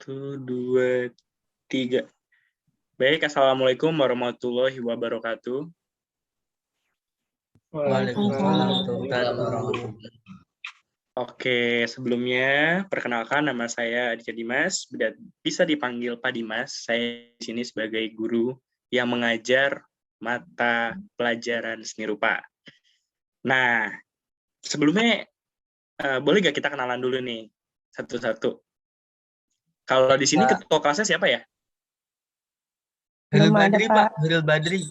Satu, dua, tiga. Baik, Assalamualaikum warahmatullahi wabarakatuh. Waalaikumsalam Waalaikumsalam warahmatullahi wabarakatuh. Oke, sebelumnya perkenalkan nama saya Aditya Dimas, bisa dipanggil Pak Dimas. Saya di sini sebagai guru yang mengajar mata pelajaran seni rupa. Nah, sebelumnya boleh nggak kita kenalan dulu nih satu-satu? Kalau di sini ketua kelasnya siapa ya? Huril Badri, Pak. Huril Badri.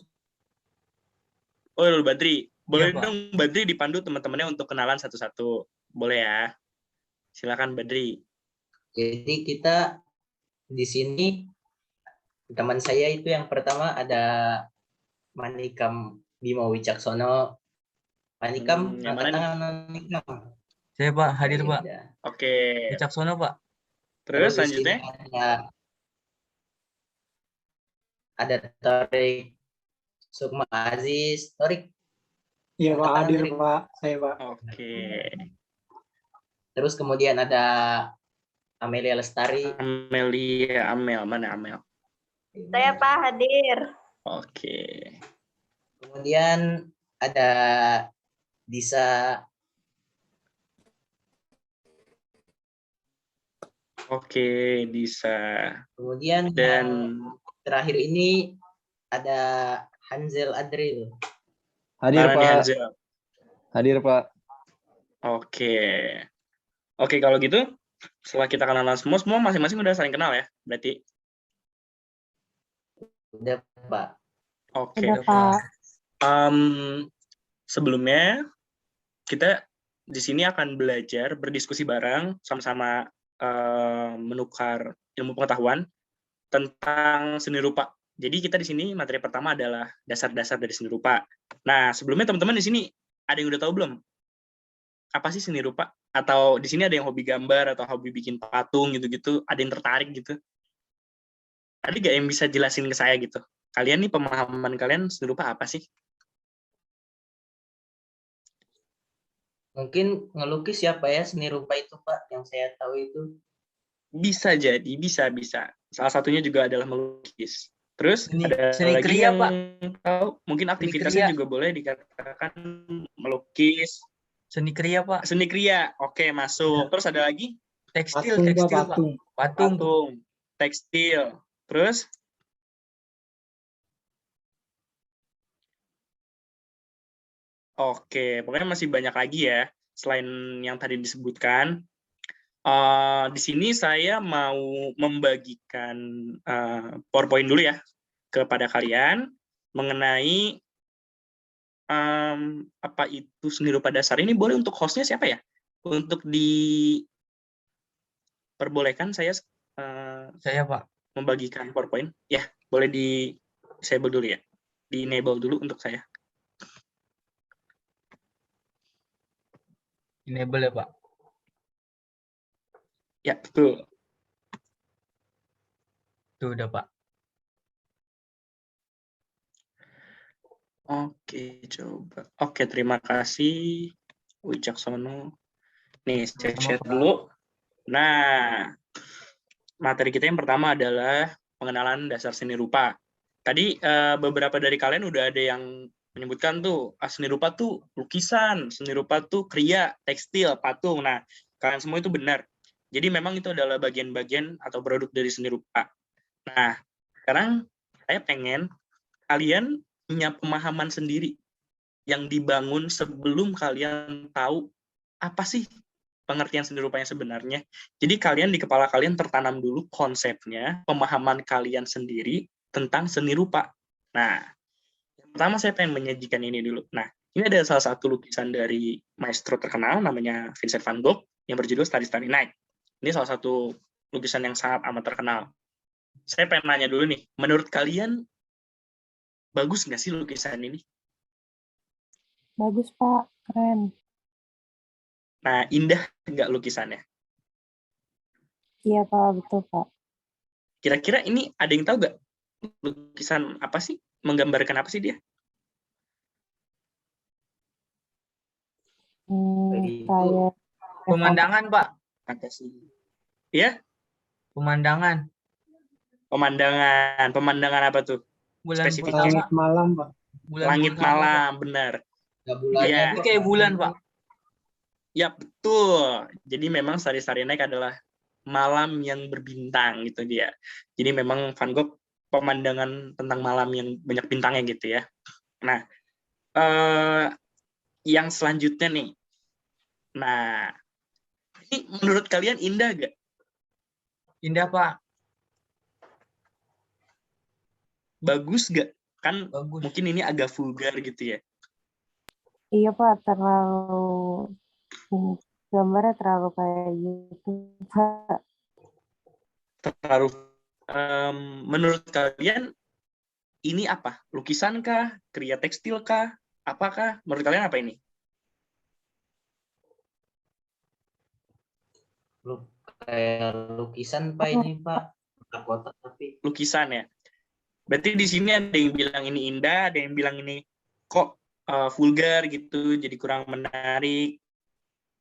Oh, Huril Badri. Boleh Iya, Pak. dong Badri dipandu teman-temannya untuk kenalan satu-satu. Boleh ya? Silakan Badri. Jadi kita di sini teman saya itu yang pertama ada Manikam Bimo Wicaksono. Manikam, yang angkat mana nih? tangan Manikam. Saya, Pak. Hadir, Pak. Oke. Wicaksono, Pak. Terus Di sini selanjutnya? ada Torik Sukma Aziz. Torik. Iya, Pak. Hadir, Torik. Pak. Saya, Pak. Oke. Terus kemudian ada Amelia Lestari. Amel. Mana Amel? Saya Pak hadir. Oke. Kemudian ada Disa. Oke, Disa. Kemudian Dan terakhir ini ada Hanzel Adril. Hadir, mana nih Pak. Hanzel? Hadir, Pak. Oke. Oke, kalau gitu setelah kita kenalan semua masing-masing udah saling kenal ya, berarti. Udah, Pak. Oke. Udah, Pak. Sebelumnya kita di sini akan belajar berdiskusi bareng sama-sama menukar ilmu pengetahuan tentang seni rupa. Jadi kita di sini materi pertama adalah dasar-dasar dari seni rupa. Nah, sebelumnya teman-teman di sini ada yang udah tahu belum? Apa sih seni rupa? Atau di sini ada yang hobi gambar atau hobi bikin patung gitu-gitu? Ada yang tertarik gitu? Ada nggak yang bisa jelasin ke saya gitu? Kalian nih, pemahaman kalian seni rupa apa sih? Mungkin ngelukis siapa ya seni rupa itu, Pak, yang saya tahu itu. Bisa jadi, bisa. Salah satunya juga adalah melukis. Terus ada seni lagi kriya, yang Pak. tahu, mungkin aktivitasnya juga boleh dikatakan melukis. Seni kriya, Pak. Seni kriya, oke, masuk. Terus ada lagi? Tekstil, Pak. Pak. Patung, tekstil. Terus? Oke, pokoknya masih banyak lagi ya, selain yang tadi disebutkan. Di sini saya mau membagikan PowerPoint dulu ya kepada kalian mengenai apa itu seni rupa dasar ini. Boleh untuk hostnya siapa ya? Untuk diperbolehkan saya Pak, membagikan PowerPoint. Ya, boleh disable dulu ya. Di-enable dulu untuk saya. enable ya, Pak. Ya, betul. Tuh udah, Pak. Oke, coba. Oke, terima kasih Wicaksono. Nih, cek dulu. Nah, materi kita yang pertama adalah pengenalan dasar seni rupa. Tadi beberapa dari kalian udah ada yang menyebutkan tuh, seni rupa tuh lukisan, seni rupa tuh kriya, tekstil, patung. Nah, kalian semua itu benar. Jadi memang itu adalah bagian-bagian atau produk dari seni rupa. Nah, sekarang saya pengen kalian punya pemahaman sendiri yang dibangun sebelum kalian tahu apa sih pengertian seni rupa yang sebenarnya. Jadi kalian di kepala kalian tertanam dulu konsepnya, pemahaman kalian sendiri tentang seni rupa. Nah, yang pertama saya pengen menyajikan ini dulu. Nah, ini ada salah satu lukisan dari maestro terkenal namanya Vincent van Gogh yang berjudul Starry Starry Night. Ini salah satu lukisan yang sangat amat terkenal. Saya pengen nanya dulu nih, menurut kalian bagus nggak sih lukisan ini? Bagus, Pak. Keren. Nah, indah nggak lukisannya? Iya, Pak. Betul, Pak. Kira-kira ini ada yang tahu nggak lukisan apa sih? Menggambarkan apa sih dia? Kayak Pemandangan, Pak. Apa sih? Ya? Pemandangan. Pemandangan apa tuh? Bulan Spesifiknya. Langit malam, Pak. Langit purnama, Pak. malam, benar. Nggak bulannya, Iya. Ini kayak bulan, Pak. Ya, betul. Jadi memang Starry Night adalah malam yang berbintang gitu dia. Jadi memang Van Gogh pemandangan tentang malam yang banyak bintangnya gitu ya. Nah, yang selanjutnya nih. Nah, ini menurut kalian indah gak? Indah, Pak. Bagus gak? Kan Bagus. mungkin ini agak vulgar gitu ya. Iya Pak, terlalu gambarnya terlalu kayak gitu Pak. Terlalu menurut kalian ini apa? Lukisan kah? Karya tekstil kah? Apakah? Menurut kalian apa ini? Kayak lukisan Pak ini Pak. Kotak-kotak tapi. Lukisan ya. Berarti di sini ada yang bilang ini indah, ada yang bilang ini kok vulgar gitu, jadi kurang menarik.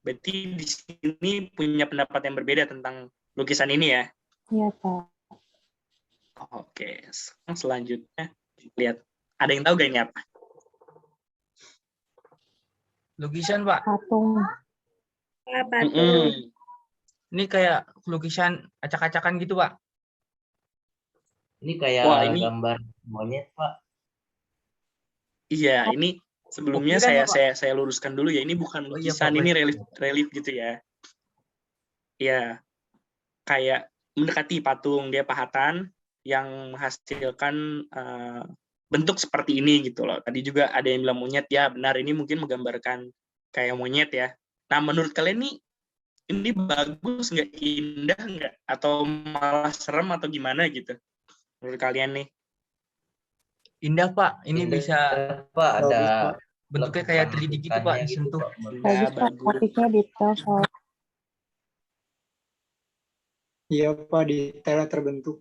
Berarti di sini punya pendapat yang berbeda tentang lukisan ini ya. Iya Pak. Oke, selanjutnya lihat. Ada yang tahu gak ini apa? Lukisan, Pak. Patung. Ini kayak lukisan acak-acakan gitu, Pak. Ini kayak Wah, ini gambar monyet Pak. iya, ini sebelumnya Ukiran, saya luruskan dulu ya. Ini bukan Oh, iya, lukisan, Pak, ini baik. relief gitu ya. Iya, kayak mendekati patung, dia pahatan yang menghasilkan bentuk seperti ini gitu loh. Tadi juga ada yang bilang monyet, ya benar, ini mungkin menggambarkan kayak monyet ya. Nah, menurut kalian nih, ini bagus nggak, indah nggak, atau malah serem atau gimana gitu? Menurut kalian nih? Indah, Pak. Ini Indah, bisa Pak, ada Bagus, Pak. bentuknya kayak 3D gitu, Pak, lekukan-lekukannya disentuh. Pak. Indah, Bagus Pak, bagus. motifnya detail soal. Iya Pak, detailnya terbentuk.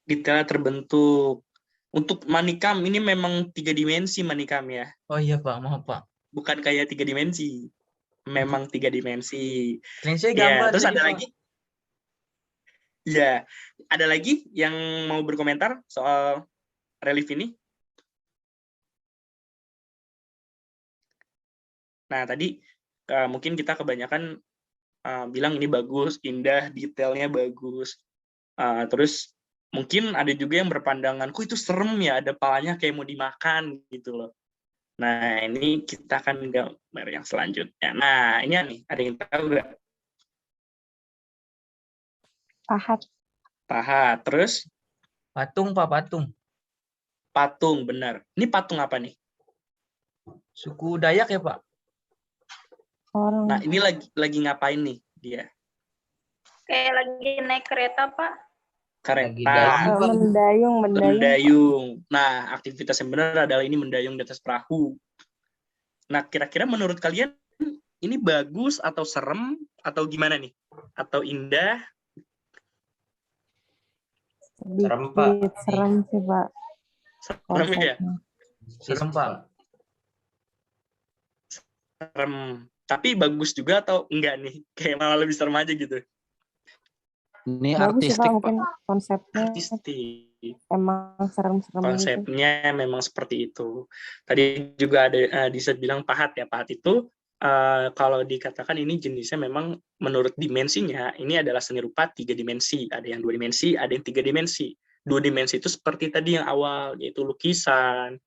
Detailnya terbentuk. Untuk manikam ini memang 3 dimensi manikam ya. Oh iya, Pak. Maaf, Pak. Bukan kayak 3 dimensi. Memang 3 dimensi. Keren saya Ya, gambar terus tadi, ada Pak. lagi? Ya, ada lagi yang mau berkomentar soal relief ini? Nah, tadi mungkin kita kebanyakan bilang ini bagus, indah, detailnya bagus. Terus mungkin ada juga yang berpandangan, kok itu serem ya, ada palanya kayak mau dimakan gitu loh. Nah, ini kita akan gambar yang selanjutnya. Nah, ini nih, ada yang tahu nggak? Pahat. Pahat. Terus Patung, Pak. Patung. patung, benar. Ini patung apa nih? Suku Dayak ya, Pak? Orang. Nah, ini lagi ngapain nih dia? Kayak lagi naik kereta Pak. Lagi Kereta. dayung. Mendayung. Nah, aktivitas yang benar adalah ini mendayung di atas perahu. Nah, kira-kira menurut kalian ini bagus atau serem atau gimana nih? Atau indah? Serem, Pak. Sedikit serem sih Pak. Serem ya? Serem, Pak. Serem. Tapi bagus juga atau enggak nih? Kayak malah lebih serem aja gitu. Ini Bagus sih Pak, artistik, Pak. mungkin konsepnya Artistik. emang serem-serem gitu. Konsepnya memang seperti itu. Tadi juga ada Disa bilang pahat ya. Pahat itu kalau dikatakan ini jenisnya memang menurut dimensinya ini adalah seni rupa 3 dimensi. Ada yang 2 dimensi, ada yang 3 dimensi. 2 dimensi itu seperti tadi yang awal, yaitu lukisan,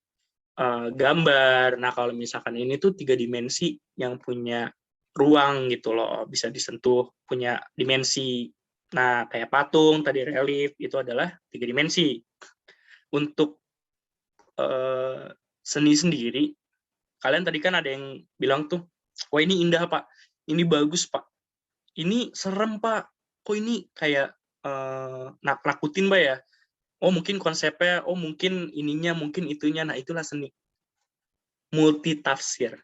gambar. Nah, kalau misalkan ini tuh 3 dimensi yang punya ruang gitu loh, bisa disentuh, punya dimensi. Nah, kayak patung, tadi relief, itu adalah 3 dimensi. Untuk seni sendiri, kalian tadi kan ada yang bilang tuh, wah ini indah Pak, ini bagus Pak, ini serem Pak, kok ini kayak nakutin Pak ya? Oh mungkin konsepnya, oh mungkin ininya, mungkin itunya, nah itulah seni. Multitafsir.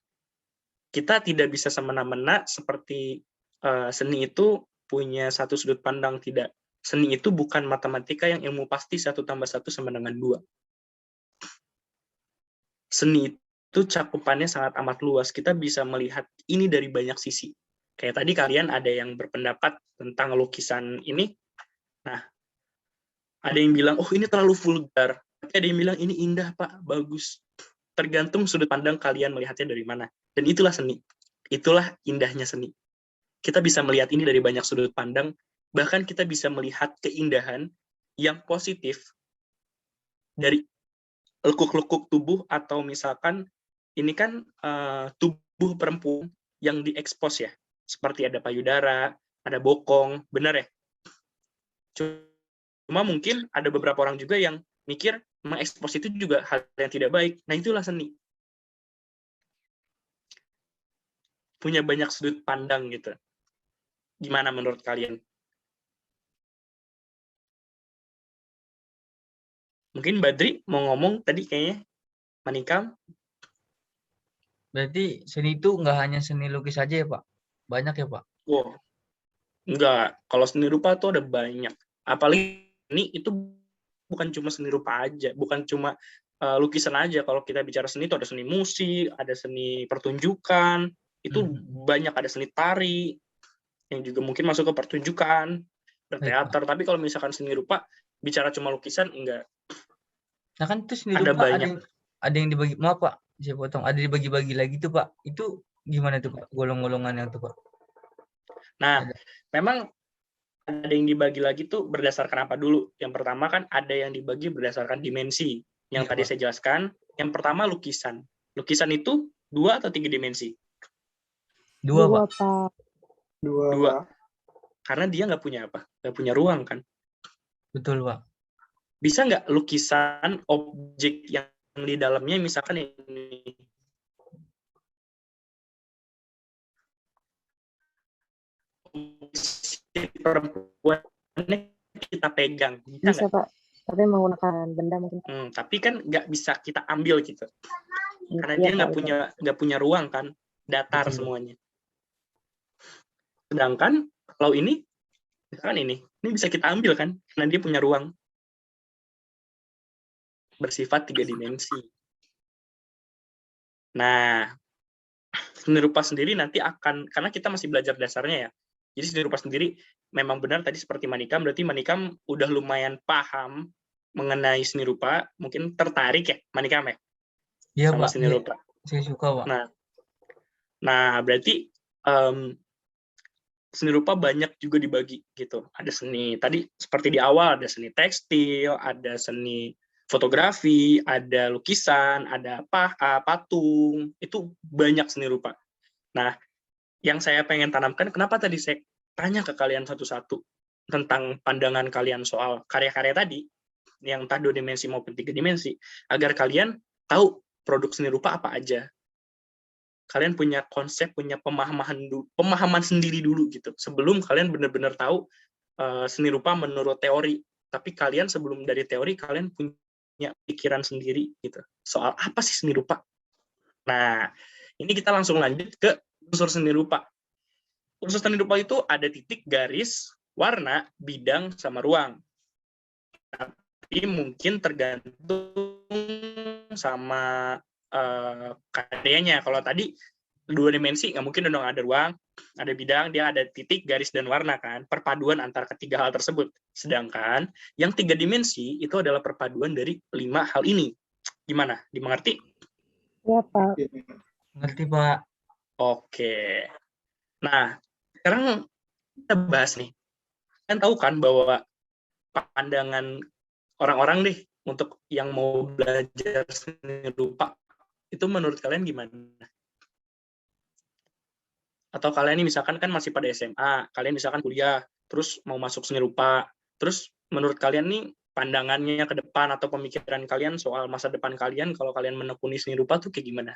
Kita tidak bisa semena-mena seperti seni itu punya satu sudut pandang, tidak. Seni itu bukan matematika yang ilmu pasti 1 + 1 sama dengan 2. Seni itu cakupannya sangat amat luas. Kita bisa melihat ini dari banyak sisi. Kayak tadi kalian ada yang berpendapat tentang lukisan ini. Nah, ada yang bilang, oh ini terlalu vulgar. Tapi ada yang bilang, ini indah Pak, bagus. Tergantung sudut pandang kalian melihatnya dari mana. Dan itulah seni. Itulah indahnya seni. Kita bisa melihat ini dari banyak sudut pandang, bahkan kita bisa melihat keindahan yang positif dari lekuk-lekuk tubuh, atau misalkan ini kan tubuh perempuan yang diekspos ya, seperti ada payudara, ada bokong, benar ya? Cuma mungkin ada beberapa orang juga yang mikir mengekspos itu juga hal yang tidak baik. Nah, itulah seni. Punya banyak sudut pandang gitu. Gimana menurut kalian? Mungkin Badri mau ngomong tadi kayaknya, Manikam. Berarti seni itu nggak hanya seni lukis aja ya, Pak? Banyak ya, Pak? Wow, enggak. Kalau seni rupa tuh ada banyak. Apalagi ini itu bukan cuma seni rupa aja, bukan cuma lukisan aja. Kalau kita bicara seni itu ada seni musik, ada seni pertunjukan, itu banyak, ada seni tari, yang juga mungkin masuk ke pertunjukan, berteater. Tapi kalau misalkan seni rupa, bicara cuma lukisan, enggak. Nah kan itu seni Ada rupa banyak. ada yang dibagi, maaf Pak, saya potong, ada dibagi-bagi lagi tuh Pak. Itu gimana tuh Pak, golong-golongannya tuh Pak? Nah, memang ada yang dibagi lagi tuh berdasarkan apa dulu. Yang pertama kan ada yang dibagi berdasarkan dimensi. Yang Iya, tadi Pak. saya jelaskan. Yang pertama lukisan. Lukisan itu 2 atau 3 dimensi? 2 Pak. Pak. 2, 2. Pak. Karena dia nggak punya apa? Nggak punya ruang kan? Betul Pak. Bisa nggak lukisan objek yang di dalamnya misalkan ini perempuan kita pegang, Bisa Pak, tapi menggunakan benda mungkin. tapi kan nggak bisa kita ambil gitu, karena Iya, dia Pak, nggak punya ruang kan, datar Betul. semuanya. Sedangkan kalau ini, misalkan ini bisa kita ambil kan, karena dia punya ruang, bersifat 3 dimensi. Nah, seni rupa sendiri nanti akan, karena kita masih belajar dasarnya ya, jadi seni rupa sendiri memang benar tadi seperti Manikam, berarti Manikam udah lumayan paham mengenai seni rupa, mungkin tertarik ya Manikam ya, Iya sama Pak, seni rupa. saya suka Pak. Nah berarti seni rupa banyak juga dibagi gitu. Ada seni, tadi seperti di awal, ada seni tekstil, ada seni fotografi, ada lukisan, ada patung, itu banyak seni rupa. Nah, yang saya pengen tanamkan, kenapa tadi saya tanya ke kalian satu-satu tentang pandangan kalian soal karya-karya tadi, yang entah 2 dimensi maupun 3 dimensi, agar kalian tahu produk seni rupa apa aja. Kalian punya konsep, punya pemahaman sendiri dulu gitu, sebelum kalian benar-benar tahu seni rupa menurut teori. Tapi kalian sebelum dari teori, kalian punya pikiran sendiri gitu, soal apa sih seni rupa. Nah, ini kita langsung lanjut ke unsur seni rupa. Unsur seni rupa itu ada titik, garis, warna, bidang, sama ruang. Tapi mungkin tergantung sama karyanya. Kalau tadi 2 dimensi, nggak mungkin dong ada ruang, ada bidang, dia ada titik, garis, dan warna kan. Perpaduan antara ketiga hal tersebut. Sedangkan yang 3 dimensi itu adalah perpaduan dari 5 hal ini. Gimana? Dimengerti? Iya Pak. Ngerti Pak. Oke. Nah, sekarang kita bahas nih. Kalian tahu kan bahwa pandangan orang-orang deh untuk yang mau belajar seni rupa, itu menurut kalian gimana? Atau kalian ini misalkan kan masih pada SMA, kalian misalkan kuliah, terus mau masuk seni rupa, terus menurut kalian nih pandangannya ke depan atau pemikiran kalian soal masa depan kalian kalau kalian menekuni seni rupa tuh kayak gimana?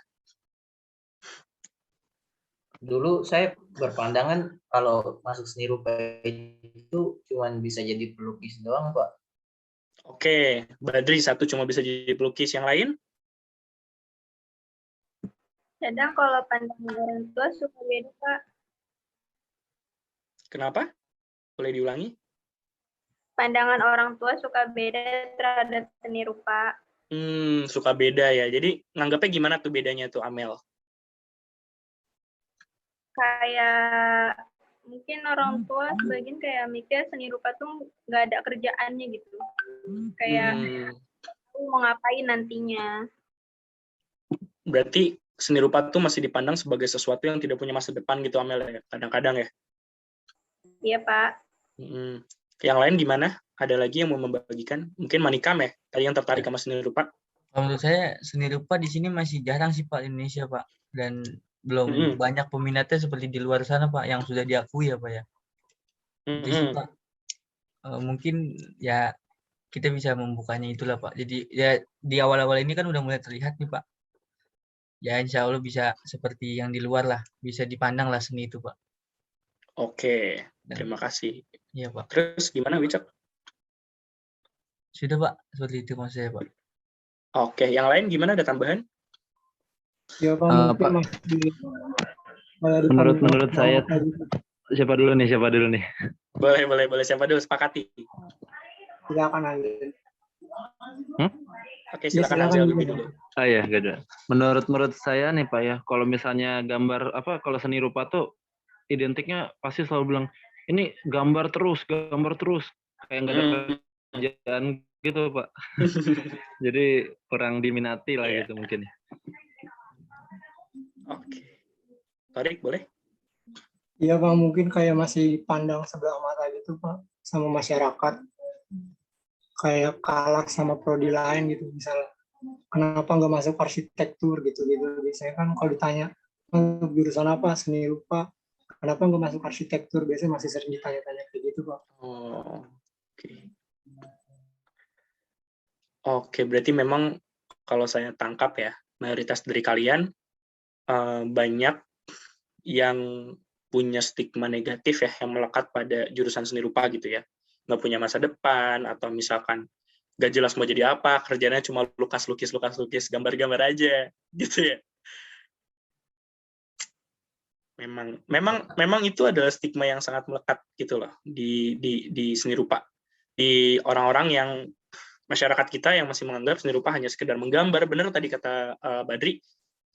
Dulu saya berpandangan kalau masuk seni rupa itu cuma bisa jadi pelukis doang, Pak. Oke, Badri satu cuma bisa jadi pelukis, yang lain? Kadang kalau pandangan orang tua suka beda, Pak. Kenapa? Boleh diulangi? Pandangan orang tua suka beda terhadap seni rupa. Suka beda ya. Jadi nganggapnya gimana tuh bedanya tuh, Amel? Kayak Mungkin orang tua sebagian kayak mikir seni rupa tuh nggak ada kerjaannya gitu. Kayak mau ngapain nantinya. Berarti seni rupa tuh masih dipandang sebagai sesuatu yang tidak punya masa depan gitu, Amel, ya? Kadang-kadang ya. Iya, Pak. Yang lain gimana? Ada lagi yang mau membagikan? Mungkin Manikam ya? Tadi yang tertarik sama seni rupa. Kalau menurut saya seni rupa di sini masih jarang sih Pak di Indonesia Pak, dan belum banyak peminatnya seperti di luar sana Pak yang sudah diakui ya Pak ya. Itu sih Pak. Mungkin ya kita bisa membukanya itulah Pak. Jadi ya di awal-awal ini kan udah mulai terlihat nih Pak. Ya insya Allah bisa seperti yang di luar lah, bisa dipandang lah seni itu Pak. Oke, terima kasih. Iya Pak. Terus gimana Wicak? Sudah Pak, seperti itu maksud saya Pak. Oke, yang lain gimana? Ada tambahan? Ya Pak, mungkin Pak, menurut saya, siapa dulu nih? Boleh. Siapa dulu? Sepakati. Silakan Anjel. Oke, silakan Ya, Anjel lebih dulu. Oh iya, gak ada. Menurut saya nih Pak ya, kalau misalnya gambar kalau seni rupa tuh identiknya pasti selalu bilang ini gambar terus, kayak nggak ada kerjaan gitu Pak. Jadi kurang diminati lah gitu mungkin. Oke. Tarik boleh? Iya Pak, mungkin kayak masih pandang sebelah mata gitu Pak sama masyarakat. Kayak kalah sama prodi lain gitu misalnya. Kenapa nggak masuk arsitektur gitu-gitu. Biasanya kan kalau ditanya jurusan apa, seni rupa, kenapa nggak masuk arsitektur? Biasanya masih sering ditanya-tanya kayak gitu Pak. Oke, berarti memang kalau saya tangkap ya, mayoritas dari kalian banyak yang punya stigma negatif ya, yang melekat pada jurusan seni rupa gitu ya. Nggak punya masa depan, atau misalkan nggak jelas mau jadi apa, kerjanya cuma lukis, gambar-gambar aja, gitu ya. Memang itu adalah stigma yang sangat melekat gitu loh di seni rupa. Di orang-orang yang masyarakat kita yang masih menganggap seni rupa hanya sekedar menggambar. Benar tadi kata Badri,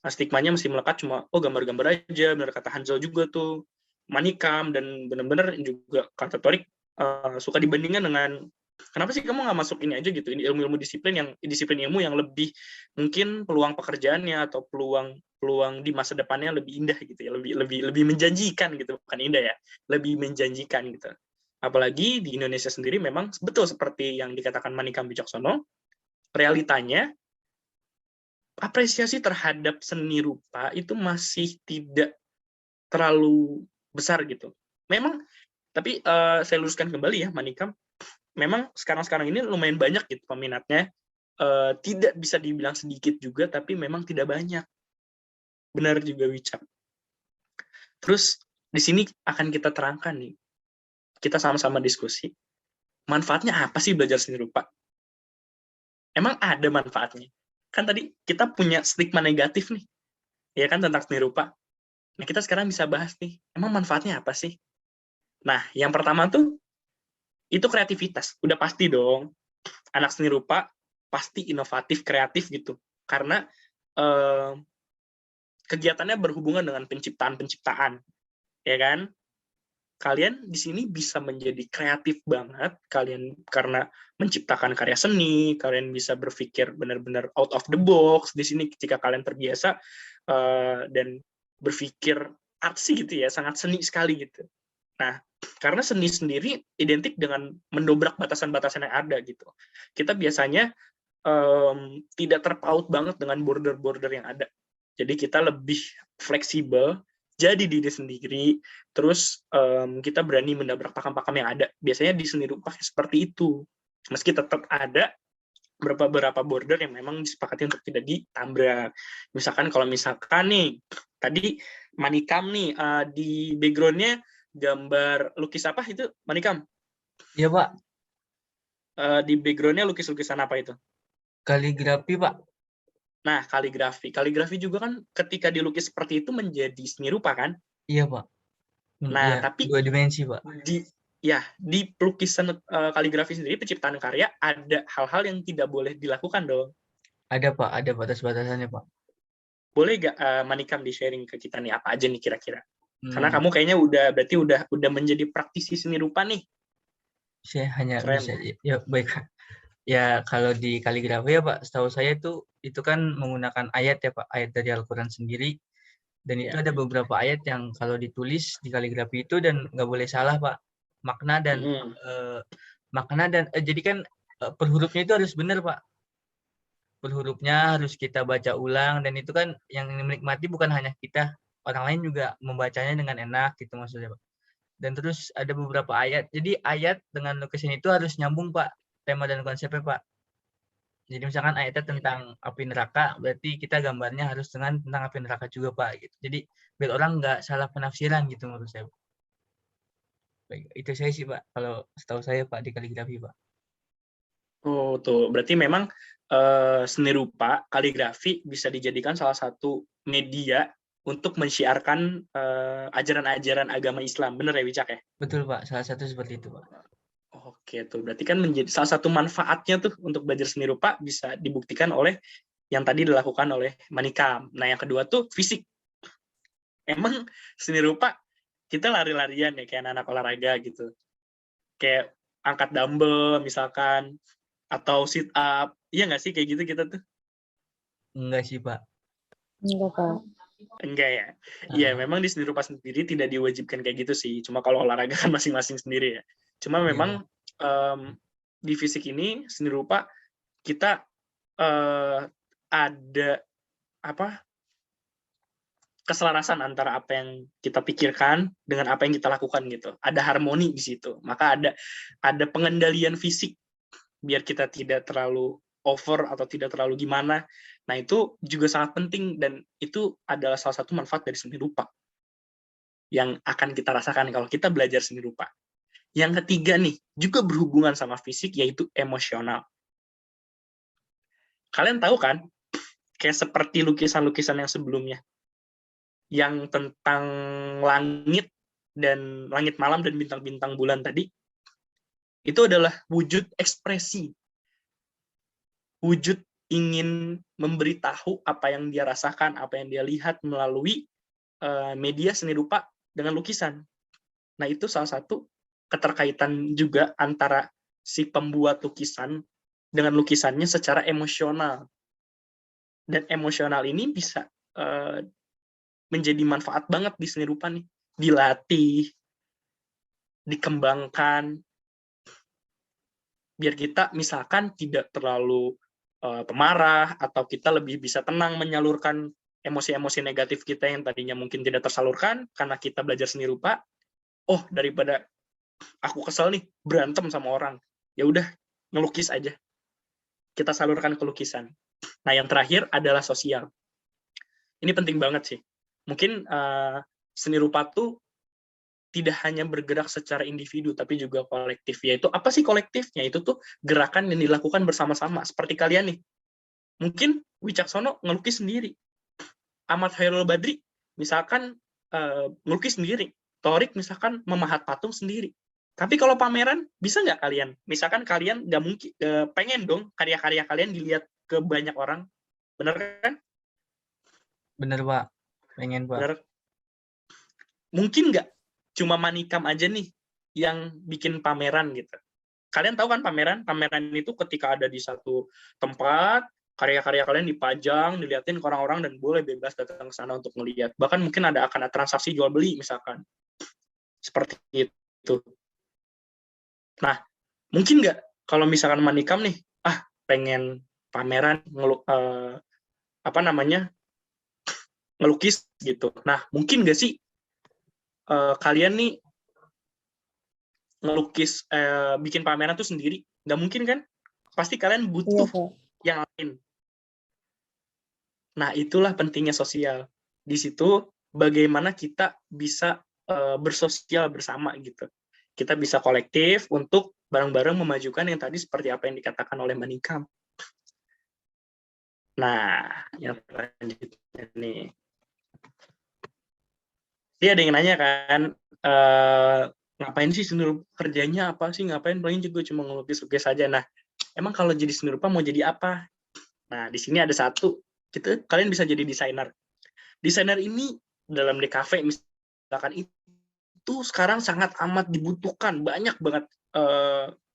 stigmanya masih melekat cuma gambar-gambar aja. Benar kata Hanzel juga tuh, Manikam, dan benar-benar juga kata Torik suka dibandingkan dengan kenapa sih kamu nggak masuk ini aja gitu, ini ilmu-ilmu disiplin ilmu yang lebih mungkin peluang pekerjaannya atau peluang di masa depannya lebih indah gitu ya, lebih menjanjikan gitu, bukan indah ya, lebih menjanjikan gitu. Apalagi di Indonesia sendiri memang betul seperti yang dikatakan Manikam Wicaksono, realitanya apresiasi terhadap seni rupa itu masih tidak terlalu besar gitu. Memang, tapi saya luruskan kembali ya Manikam, memang sekarang ini lumayan banyak gitu peminatnya, tidak bisa dibilang sedikit juga, tapi memang tidak banyak. Benar juga Wicak. Terus di sini akan kita terangkan nih, kita sama-sama diskusi, manfaatnya apa sih belajar seni rupa? Emang ada manfaatnya? Kan tadi kita punya stigma negatif nih, ya kan, tentang seni rupa. Nah, kita sekarang bisa bahas nih, emang manfaatnya apa sih? Nah, yang pertama tuh, itu kreativitas. Udah pasti dong, anak seni rupa pasti inovatif, kreatif gitu. Karena kegiatannya berhubungan dengan penciptaan, ya kan? Kalian di sini bisa menjadi kreatif banget, kalian karena menciptakan karya seni, kalian bisa berpikir benar-benar out of the box di sini ketika kalian terbiasa dan berpikir artsy gitu ya, sangat seni sekali gitu. Nah, karena seni sendiri identik dengan mendobrak batasan-batasan yang ada gitu. Kita biasanya tidak terpaut banget dengan border-border yang ada. Jadi kita lebih fleksibel, jadi diri sendiri, terus kita berani mendobrak pakam-pakam yang ada. Biasanya di seni rupa seperti itu. Meski tetap ada beberapa border yang memang disepakati untuk tidak ditambrak. Misalkan kalau nih, tadi Manikam nih, di background-nya gambar lukis apa itu, Manikam? Iya Pak. Di background-nya lukis-lukisan apa itu? Kaligrafi Pak. Nah, kaligrafi juga kan ketika dilukis seperti itu menjadi seni rupa kan? Iya Pak. Nah, ya, tapi 2 dimensi Pak. Di pelukisan kaligrafi sendiri, penciptaan karya, ada hal-hal yang tidak boleh dilakukan dong. Ada Pak, ada batas-batasannya Pak. Boleh nggak Manikam di-sharing ke kita nih, apa aja nih kira-kira? Karena kamu kayaknya berarti udah menjadi praktisi seni rupa nih. Saya hanya Keren. bisa, ya baik. Ya kalau di kaligrafi ya Pak, setahu saya itu kan menggunakan ayat ya Pak, ayat dari Al-Quran sendiri. Dan itu ada beberapa ayat yang kalau ditulis di kaligrafi itu dan nggak boleh salah Pak. Makna dan jadi kan per hurufnya itu harus benar Pak. Per hurufnya harus kita baca ulang, dan itu kan yang menikmati bukan hanya kita, orang lain juga membacanya dengan enak gitu maksudnya Pak. Dan terus ada beberapa ayat. Jadi ayat dengan lukisan itu harus nyambung Pak, tema dan konsepnya Pak. Jadi misalkan ayatnya tentang api neraka, berarti kita gambarnya harus tentang api neraka juga Pak. Gitu. Jadi biar orang nggak salah penafsiran gitu menurut saya. Baik, itu saya sih Pak, kalau setahu saya Pak di kaligrafi Pak. Oh tuh, berarti memang seni rupa, kaligrafi bisa dijadikan salah satu media untuk mensyiarkan ajaran-ajaran agama Islam. Bener ya Wicak ya? Betul Pak, salah satu seperti itu Pak. Oke tuh, berarti kan menjadi salah satu manfaatnya tuh untuk belajar seni rupa bisa dibuktikan oleh yang tadi dilakukan oleh Manikam. Nah yang kedua tuh fisik. Emang seni rupa kita lari-larian ya kayak anak olahraga gitu. Kayak angkat dumbbell misalkan, atau sit up. Iya nggak sih kayak gitu kita tuh? Enggak sih Pak. Enggak, Pak. Enggak ya? Iya, memang di seni rupa sendiri tidak diwajibkan kayak gitu sih. Cuma kalau olahraga kan masing-masing sendiri ya. Cuma memang di fisik ini, seni rupa, kita ada keselarasan antara apa yang kita pikirkan dengan apa yang kita lakukan gitu. Ada harmoni di situ. Maka ada pengendalian fisik biar kita tidak terlalu over atau tidak terlalu gimana. Nah, itu juga sangat penting dan itu adalah salah satu manfaat dari seni rupa yang akan kita rasakan kalau kita belajar seni rupa. Yang ketiga nih, juga berhubungan sama fisik, yaitu emosional. Kalian tahu kan, kayak seperti lukisan-lukisan yang sebelumnya, yang tentang langit dan langit malam dan bintang-bintang bulan tadi, itu adalah wujud ekspresi, wujud ingin memberitahu apa yang dia rasakan, apa yang dia lihat melalui media seni rupa dengan lukisan. Nah, itu salah satu keterkaitan juga antara si pembuat lukisan dengan lukisannya secara emosional. Dan emosional ini bisa menjadi manfaat banget di seni rupa nih. Dilatih, dikembangkan, biar kita misalkan tidak terlalu pemarah, atau kita lebih bisa tenang menyalurkan emosi-emosi negatif kita yang tadinya mungkin tidak tersalurkan karena kita belajar seni rupa. Oh, daripada aku kesel nih berantem sama orang, ya udah ngelukis aja, kita salurkan ke lukisan. Nah, yang terakhir adalah sosial. Ini penting banget sih. Mungkin seni rupa tuh tidak hanya bergerak secara individu, tapi juga kolektif. Yaitu apa sih kolektifnya? Itu tuh gerakan yang dilakukan bersama-sama. Seperti kalian nih. Mungkin Wicaksono ngelukis sendiri. Ahmad Khairul Badri misalkan ngelukis sendiri. Torik misalkan memahat patung sendiri. Tapi kalau pameran, bisa nggak kalian? Misalkan kalian nggak mungkin, pengen dong karya-karya kalian dilihat ke banyak orang. Bener kan? Bener Pak. Pengen Pak. Bener. Mungkin nggak cuma Manikam aja nih yang bikin pameran gitu. Kalian tahu kan pameran? Pameran itu ketika ada di satu tempat, karya-karya kalian dipajang, dilihatin ke orang-orang, dan boleh bebas datang ke sana untuk melihat. Bahkan mungkin akan ada transaksi jual beli misalkan. Seperti itu. Nah, mungkin nggak kalau misalkan Manikam nih, pengen pameran ngelukis gitu. Nah, mungkin nggak sih kalian nih ngelukis, bikin pameran tuh sendiri? Nggak mungkin kan? Pasti kalian butuh yang lain. Nah, itulah pentingnya sosial. Di situ bagaimana kita bisa bersosial bersama gitu. Kita bisa kolektif untuk bareng-bareng memajukan yang tadi seperti apa yang dikatakan oleh Manikam. Nah, yang selanjutnya nih. Dia ada yang nanya kan, ngapain sih seni rupa, kerjanya apa sih, ngapain, paling juga cuma ngelukis-lukis saja. Nah, emang kalau jadi seni rupa mau jadi apa? Nah, di sini ada satu, kalian bisa jadi desainer. Desainer ini dalam DKV misalkan itu sekarang sangat amat dibutuhkan, banyak banget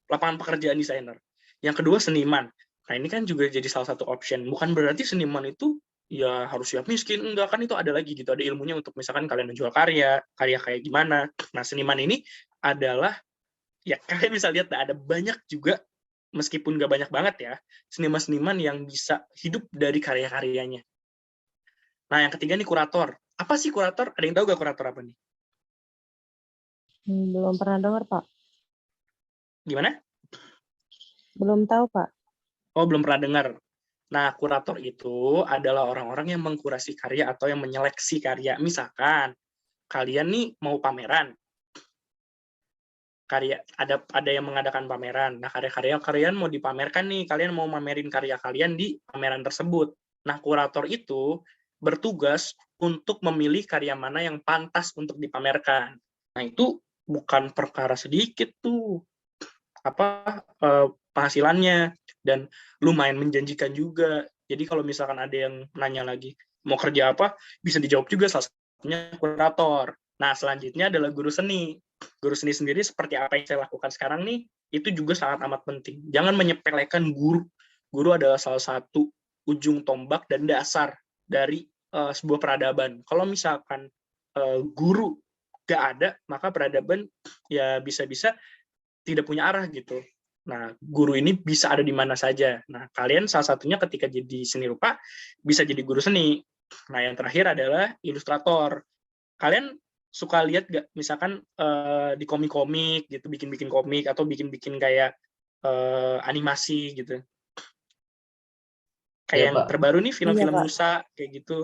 lapangan pekerjaan desainer. Yang kedua seniman. Nah ini kan juga jadi salah satu option. Bukan berarti seniman itu ya harus siap miskin, enggak, kan itu ada lagi gitu, ada ilmunya untuk misalkan kalian menjual karya kayak gimana. Nah seniman ini adalah, ya kalian bisa lihat ada banyak juga, meskipun nggak banyak banget ya, seniman-seniman yang bisa hidup dari karya-karyanya. Nah yang ketiga nih kurator. Apa sih kurator? Ada yang tahu nggak kurator apa nih? Belum pernah dengar, Pak. Gimana? Belum tahu, Pak. Oh, belum pernah dengar. Nah, kurator itu adalah orang-orang yang mengkurasi karya atau yang menyeleksi karya. Misalkan kalian nih mau pameran, karya ada yang mengadakan pameran. Nah, karya-karya kalian mau dipamerkan nih, kalian mau mamerin karya kalian di pameran tersebut. Nah, kurator itu bertugas untuk memilih karya mana yang pantas untuk dipamerkan. Nah, itu bukan perkara sedikit tuh penghasilannya, dan lumayan menjanjikan juga. Jadi kalau misalkan ada yang nanya lagi mau kerja apa, bisa dijawab juga, salah satunya kurator. Nah, selanjutnya adalah guru seni. Guru seni sendiri seperti apa yang saya lakukan sekarang nih, itu juga sangat amat penting. Jangan menyepelekan guru. Guru adalah salah satu ujung tombak dan dasar dari sebuah peradaban. Kalau misalkan guru gak ada, maka peradaban ya bisa-bisa tidak punya arah gitu. Nah, guru ini bisa ada di mana saja. Nah, kalian salah satunya ketika jadi seni rupa bisa jadi guru seni. Nah, yang terakhir adalah ilustrator. Kalian suka lihat gak misalkan di komik-komik gitu, bikin-bikin komik atau bikin-bikin kayak animasi gitu. Kayak Iya, yang Pak. terbaru nih film-film Iya, Pak. Nusa kayak gitu.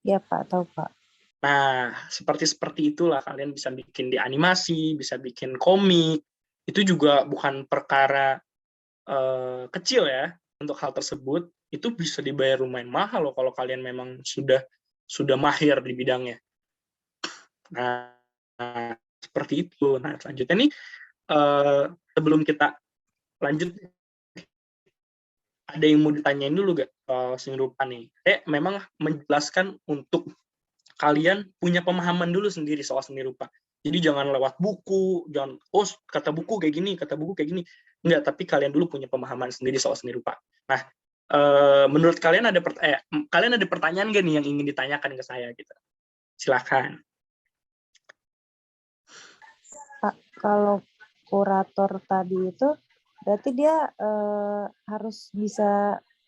Iya, Pak, tahu, Pak. Nah, seperti itulah kalian bisa bikin di animasi, bisa bikin komik. Itu juga bukan perkara kecil ya untuk hal tersebut. Itu bisa dibayar lumayan mahal loh kalau kalian memang sudah mahir di bidangnya. Nah, seperti itu. Nah, selanjutnya nih sebelum kita lanjut, ada yang mau ditanyain dulu gak seni rupa nih? Memang menjelaskan untuk kalian punya pemahaman dulu sendiri soal seni rupa. Jadi jangan lewat buku, jangan kata buku kayak gini, kata buku kayak gini. Enggak, tapi kalian dulu punya pemahaman sendiri soal seni rupa. Nah, menurut kalian kalian ada pertanyaan gak nih yang ingin ditanyakan ke saya gitu? Silakan. Pak, kalau kurator tadi itu berarti dia harus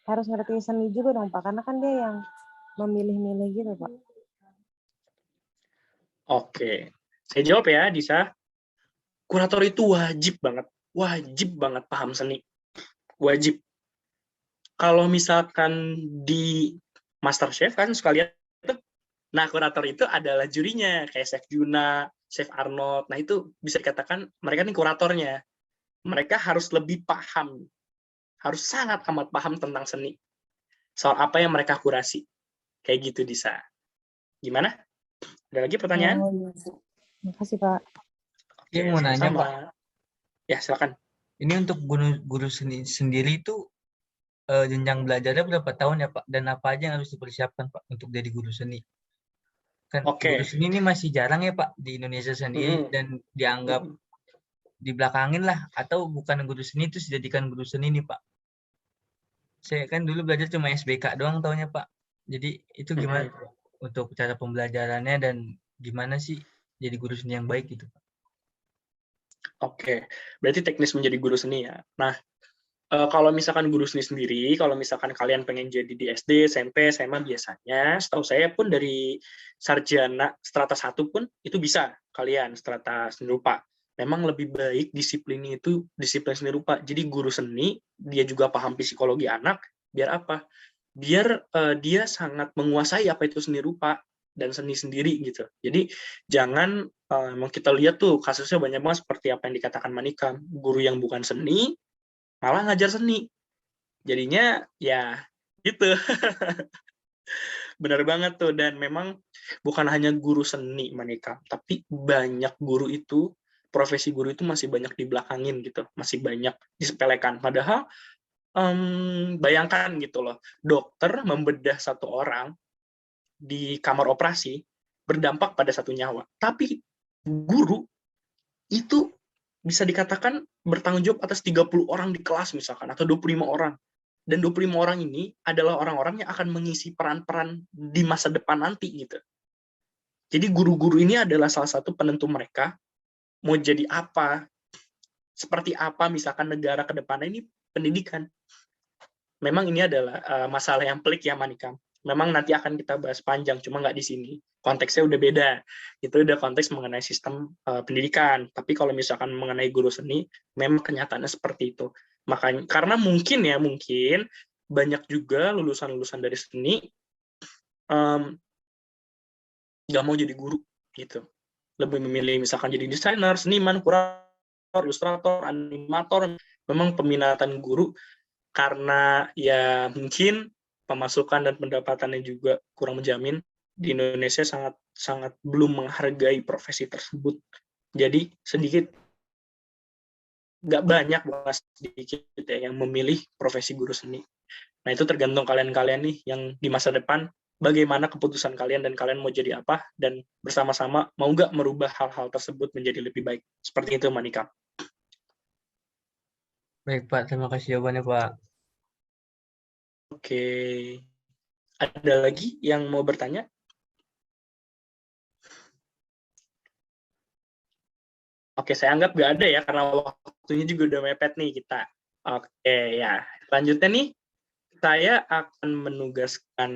ngerti seni juga dong, Pak, karena kan dia yang memilih-milih gitu, Pak. Oke, saya jawab ya, Disa. Kurator itu wajib banget paham seni. Wajib. Kalau misalkan di MasterChef kan sekalian tuh, nah kurator itu adalah jurinya, kayak Chef Juna, Chef Arnold. Nah itu bisa dikatakan mereka nih kuratornya. Mereka harus lebih paham, harus sangat amat paham tentang seni. Soal apa yang mereka kurasi. Kayak gitu, Disa. Gimana? Ada lagi pertanyaan? Oh, iya. Makasih, Pak. Oke, Mau nanya, sama-sama. Pak. Ya, silakan. Ini untuk guru seni sendiri itu jenjang belajarnya berapa tahun ya, Pak? Dan apa aja yang harus dipersiapkan, Pak, untuk jadi guru seni? Kan guru seni ini masih jarang ya, Pak, di Indonesia sendiri, dan dianggap dibelakangin lah, atau bukan guru seni itu dijadikan guru seni nih, Pak. Saya kan dulu belajar cuma SBK doang taunya, Pak. Jadi itu gimana Pak, untuk cara pembelajarannya dan gimana sih jadi guru seni yang baik gitu, Pak? Oke, berarti teknis menjadi guru seni ya. Nah, kalau misalkan guru seni sendiri, kalau misalkan kalian pengen jadi di SD, SMP, SMA biasanya, setahu saya pun dari sarjana strata 1 pun itu bisa kalian strata seni rupa. Memang lebih baik disiplinnya itu disiplin seni rupa. Jadi guru seni, dia juga paham psikologi anak, biar apa? Biar dia sangat menguasai apa itu seni rupa dan seni sendiri gitu. Jadi jangan kita lihat tuh kasusnya banyak banget seperti apa yang dikatakan Manika, guru yang bukan seni malah ngajar seni. Jadinya ya gitu. Benar banget tuh, dan memang bukan hanya guru seni Manika, tapi banyak guru itu, profesi guru itu masih banyak dibelakangin gitu, masih banyak disepelekan. Padahal bayangkan gitu loh, dokter membedah satu orang di kamar operasi, berdampak pada satu nyawa. Tapi guru itu bisa dikatakan bertanggung jawab atas 30 orang di kelas misalkan, atau 25 orang. Dan 25 orang ini adalah orang-orang yang akan mengisi peran-peran di masa depan nanti gitu. Jadi guru-guru ini adalah salah satu penentu mereka mau jadi apa, seperti apa misalkan negara ke depannya. Ini pendidikan. Memang ini adalah masalah yang pelik ya Manikam. Memang nanti akan kita bahas panjang, cuma nggak di sini. Konteksnya udah beda. Itu udah konteks mengenai sistem pendidikan. Tapi kalau misalkan mengenai guru seni, memang kenyataannya seperti itu. Makanya karena mungkin banyak juga lulusan-lulusan dari seni nggak mau jadi guru gitu. Lebih memilih misalkan jadi desainer, seniman, kurator, ilustrator, animator. Memang peminatan guru karena ya mungkin pemasukan dan pendapatannya juga kurang menjamin. Di Indonesia sangat belum menghargai profesi tersebut. Jadi sedikit, nggak banyak, bukan sedikit ya, yang memilih profesi guru seni. Nah itu tergantung kalian-kalian nih yang di masa depan, bagaimana keputusan kalian dan kalian mau jadi apa, dan bersama-sama mau nggak merubah hal-hal tersebut menjadi lebih baik. Seperti itu Manika. Baik Pak, terima kasih jawabannya Pak. Oke. Ada lagi yang mau bertanya? Oke, saya anggap nggak ada ya, karena waktunya juga udah mepet nih kita. Oke, ya. Selanjutnya nih, saya akan menugaskan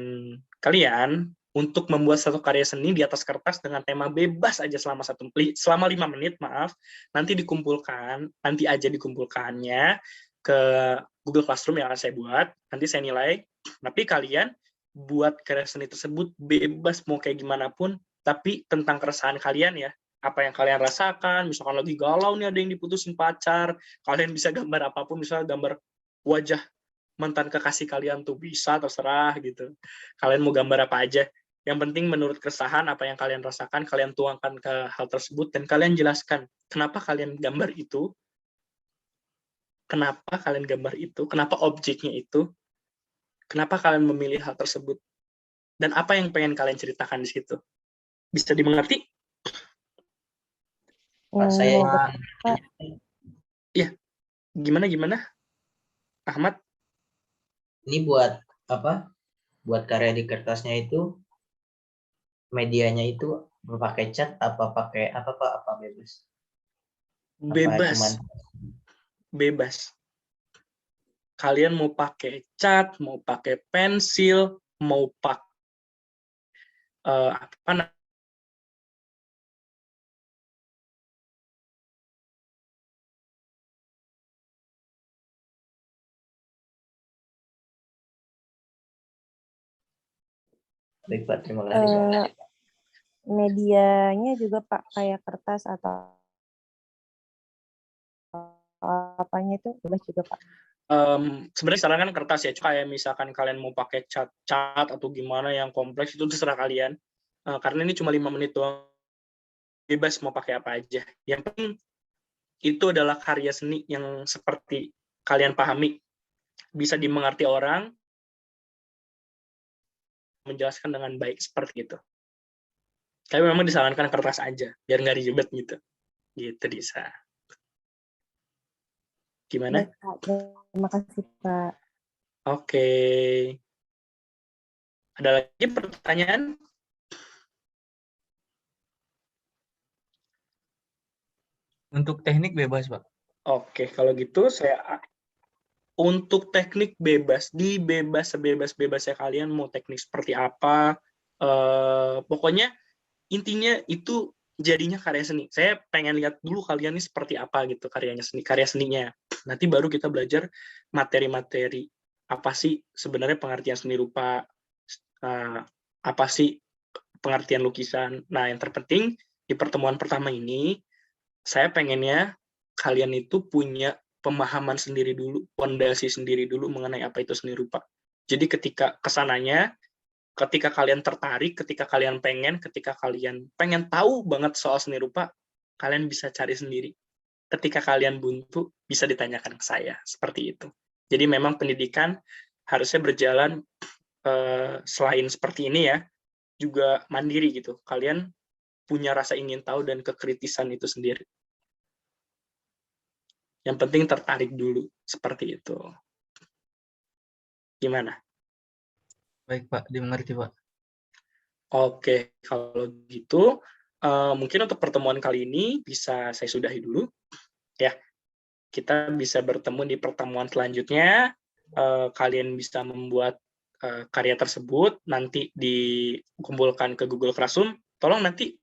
kalian untuk membuat satu karya seni di atas kertas dengan tema bebas aja selama 5 menit, maaf. Nanti aja dikumpulkannya ke Google Classroom yang akan saya buat. Nanti saya nilai. Tapi kalian buat karya seni tersebut bebas mau kayak gimana pun, tapi tentang keresahan kalian ya. Apa yang kalian rasakan, misalkan lagi galau nih ada yang diputusin pacar, kalian bisa gambar apapun, misalnya gambar wajah mantan kekasih kalian tuh, bisa, terserah gitu. Kalian mau gambar apa aja. Yang penting menurut keresahan apa yang kalian rasakan, kalian tuangkan ke hal tersebut dan kalian jelaskan kenapa kalian gambar itu, kenapa objeknya itu, kenapa kalian memilih hal tersebut, dan apa yang pengen kalian ceritakan di situ. Bisa dimengerti? Saya Iya. Gimana? Ahmad? ini buat apa? Buat karya di kertasnya itu medianya itu pakai cat apa pakai apa Pak? Apa bebas? Bebas. Kalian mau pakai cat, mau pakai pensil, mau pakai Baik Pak, terima kasih. Medianya juga Pak kayak kertas atau apanya itu bebas juga Pak. Sebenarnya sekarang kan kertas ya, kayak misalkan kalian mau pakai cat atau gimana yang kompleks itu terserah kalian. Karena ini cuma 5 menit doang, bebas mau pakai apa aja. Yang penting itu adalah karya seni yang seperti kalian pahami, bisa dimengerti orang, menjelaskan dengan baik seperti itu. Tapi memang disarankan kertas aja, biar nggak ribet gitu. Gitu Disa. Gimana? Baik, Pak. Terima kasih Pak. Oke. Ada lagi pertanyaan? Untuk teknik bebas Pak. Oke, kalau gitu untuk teknik bebas, sebebas-bebasnya kalian mau teknik seperti apa, pokoknya intinya itu jadinya karya seni. Saya pengen lihat dulu kalian ini seperti apa gitu karya seninya. Nanti baru kita belajar materi-materi apa sih sebenarnya pengertian seni rupa, apa sih pengertian lukisan. Nah, yang terpenting di pertemuan pertama ini saya pengennya kalian itu punya pemahaman sendiri dulu, fondasi sendiri dulu mengenai apa itu seni rupa. Jadi ketika kesananya, ketika kalian tertarik, ketika kalian pengen tahu banget soal seni rupa, kalian bisa cari sendiri. Ketika kalian buntu, bisa ditanyakan ke saya. Seperti itu. Jadi memang pendidikan harusnya berjalan selain seperti ini ya, juga mandiri gitu. Kalian punya rasa ingin tahu dan kekritisan itu sendiri. Yang penting tertarik dulu, seperti itu. Gimana? Baik Pak, dimengerti Pak. Oke, kalau gitu mungkin untuk pertemuan kali ini bisa saya sudahi dulu. Ya, kita bisa bertemu di pertemuan selanjutnya. Kalian bisa membuat karya tersebut, nanti dikumpulkan ke Google Classroom. Tolong nanti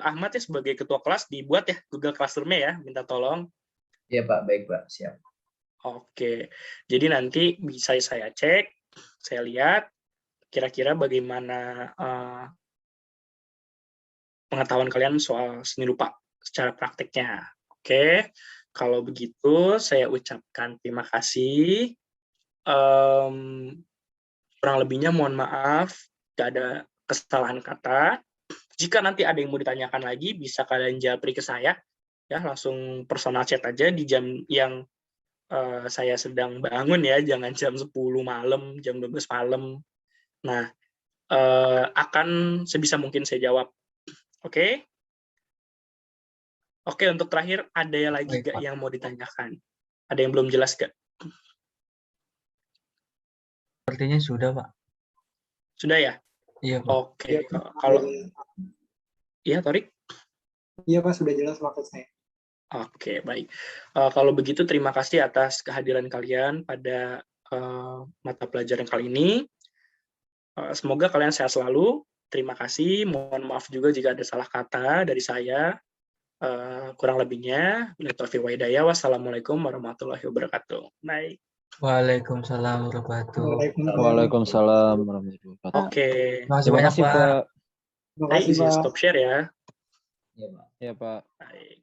Ahmad ya sebagai ketua kelas dibuat ya Google Classroom-nya ya, minta tolong. Iya Pak, baik Pak, siap. Oke, jadi nanti bisa saya cek, saya lihat kira-kira bagaimana pengetahuan kalian soal seni rupa secara praktiknya. Oke, kalau begitu saya ucapkan terima kasih. Kurang lebihnya mohon maaf, tidak ada kesalahan kata. Jika nanti ada yang mau ditanyakan lagi, bisa kalian japri ke saya, ya langsung personal chat aja di jam yang saya sedang bangun ya, jangan jam 10 malam, jam 12 malam. Nah, akan sebisa mungkin saya jawab. Oke? Oke, untuk terakhir, ada yang lagi Baik, gak Pak. yang mau ditanyakan? Ada yang belum jelas gak? Sepertinya sudah Pak. Sudah ya? Iya Pak. Oke, kalau iya, Torik? Iya Pak, sudah jelas maksud saya. Oke, baik. Kalau begitu, terima kasih atas kehadiran kalian pada mata pelajaran kali ini. Semoga kalian sehat selalu. Terima kasih. Mohon maaf juga jika ada salah kata dari saya. Kurang lebihnya, wassalamualaikum warahmatullahi wabarakatuh. Baik. Waalaikumsalam warahmatullahi wabarakatuh. Waalaikumsalam warahmatullahi wabarakatuh. Oke. Terima kasih Terima banyak kasih, Pak. Pak. Terima Baik, kasih bisa Pak. stop share ya. Iya Pak. Ya, Pak. Baik.